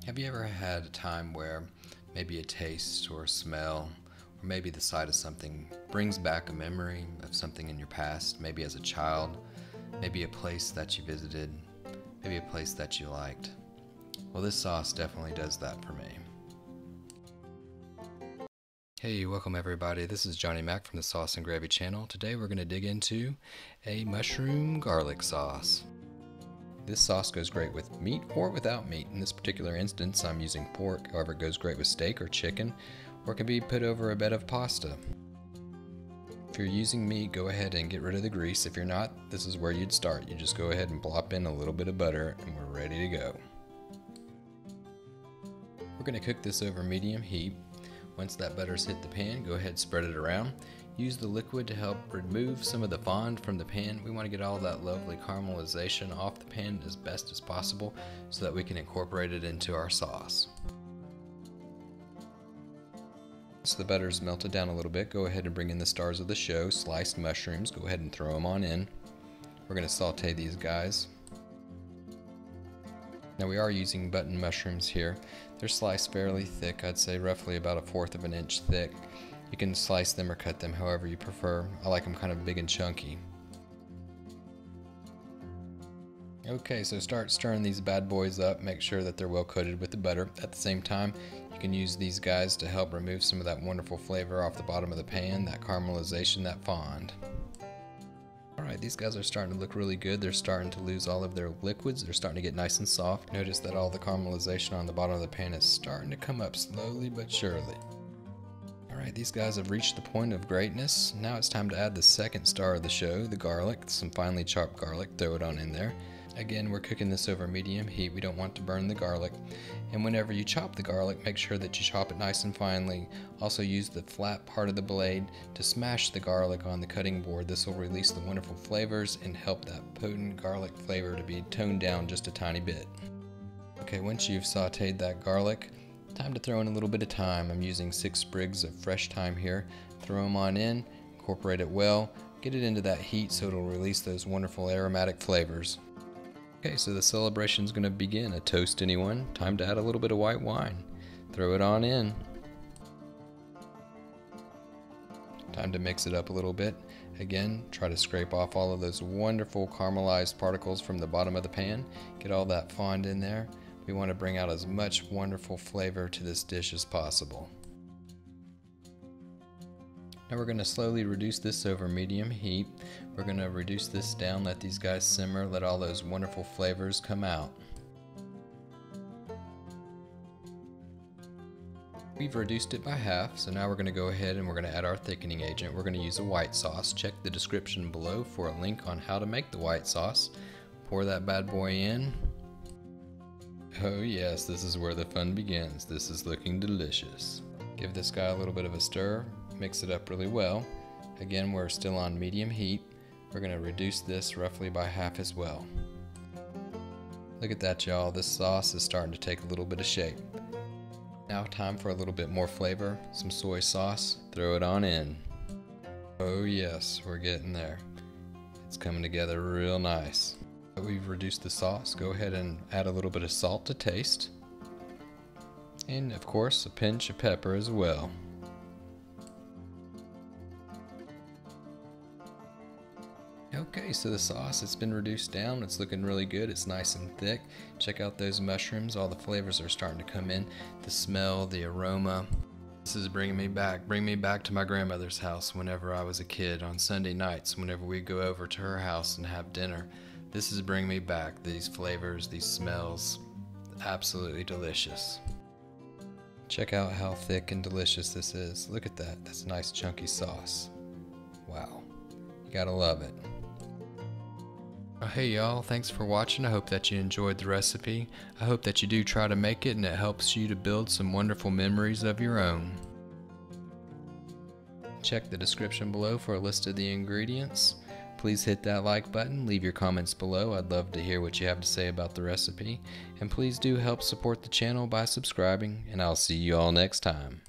Have you ever had a time where maybe a taste or a smell or maybe the sight of something brings back a memory of something in your past, maybe as a child, maybe a place that you visited, maybe a place that you liked? Well, this sauce definitely does that for me. Hey, welcome everybody. This is Johnny Mac from the Sauce and Gravy channel. Today we're going to dig into a mushroom garlic sauce. This sauce goes great with meat or without meat. In this particular instance, I'm using pork. However, it goes great with steak or chicken, or it can be put over a bed of pasta. If you're using meat, go ahead and get rid of the grease. If you're not, this is where you'd start. You just go ahead and plop in a little bit of butter and we're ready to go. We're going to cook this over medium heat. Once that butter's hit the pan, go ahead and spread it around. Use the liquid to help remove some of the fond from the pan. We want to get all that lovely caramelization off the pan as best as possible so that we can incorporate it into our sauce. Once the butter's melted down a little bit, go ahead and bring in the stars of the show, sliced mushrooms. Go ahead and throw them on in. We're going to saute these guys. Now we are using button mushrooms here. They're sliced fairly thick, I'd say roughly about 1/4 of an inch thick. You can slice them or cut them however you prefer. I like them kind of big and chunky. Okay, so start stirring these bad boys up. Make sure that they're well coated with the butter. At the same time, you can use these guys to help remove some of that wonderful flavor off the bottom of the pan, that caramelization, that fond. Alright, these guys are starting to look really good. They're starting to lose all of their liquids. They're starting to get nice and soft. Notice that all the caramelization on the bottom of the pan is starting to come up slowly but surely. Alright, these guys have reached the point of greatness. Now it's time to add the second star of the show, the garlic. Some finely chopped garlic. Throw it on in there. Again, we're cooking this over medium heat. We don't want to burn the garlic. And whenever you chop the garlic, make sure that you chop it nice and finely. Also use the flat part of the blade to smash the garlic on the cutting board. This will release the wonderful flavors and help that potent garlic flavor to be toned down just a tiny bit. Okay, once you've sauteed that garlic, time to throw in a little bit of thyme. I'm using 6 sprigs of fresh thyme here. Throw them on in, incorporate it well, get it into that heat so it'll release those wonderful aromatic flavors. Okay, so the celebration's going to begin. A toast, anyone? Time to add a little bit of white wine. Throw it on in. Time to mix it up a little bit. Again, try to scrape off all of those wonderful caramelized particles from the bottom of the pan. Get all that fond in there. We want to bring out as much wonderful flavor to this dish as possible. Now we're going to slowly reduce this over medium heat. We're going to reduce this down, let these guys simmer, let all those wonderful flavors come out. We've reduced it by half, so now we're going to go ahead and we're going to add our thickening agent. We're going to use a white sauce. Check the description below for a link on how to make the white sauce. Pour that bad boy in. Oh yes, this is where the fun begins. This is looking delicious. Give this guy a little bit of a stir. Mix it up really well. Again, we're still on medium heat. We're going to reduce this roughly by half as well. Look at that, y'all. This sauce is starting to take a little bit of shape. Now time for a little bit more flavor. Some soy sauce. Throw it on in. Oh yes, we're getting there. It's coming together real nice. We've reduced the sauce. Go ahead and add a little bit of salt to taste. And of course, a pinch of pepper as well. Okay, so the sauce, it's been reduced down. It's looking really good. It's nice and thick. Check out those mushrooms. All the flavors are starting to come in. The smell, the aroma. This is bringing me back. Bring me back to my grandmother's house whenever I was a kid on Sunday nights, whenever we'd go over to her house and have dinner. This is bringing me back. These flavors, these smells, absolutely delicious. Check out how thick and delicious this is. Look at that. That's a nice chunky sauce. Wow. You gotta love it. Hey y'all, thanks for watching. I hope that you enjoyed the recipe. I hope that you do try to make it and it helps you to build some wonderful memories of your own. Check the description below for a list of the ingredients. Please hit that like button, leave your comments below. I'd love to hear what you have to say about the recipe. And please do help support the channel by subscribing, and I'll see you all next time.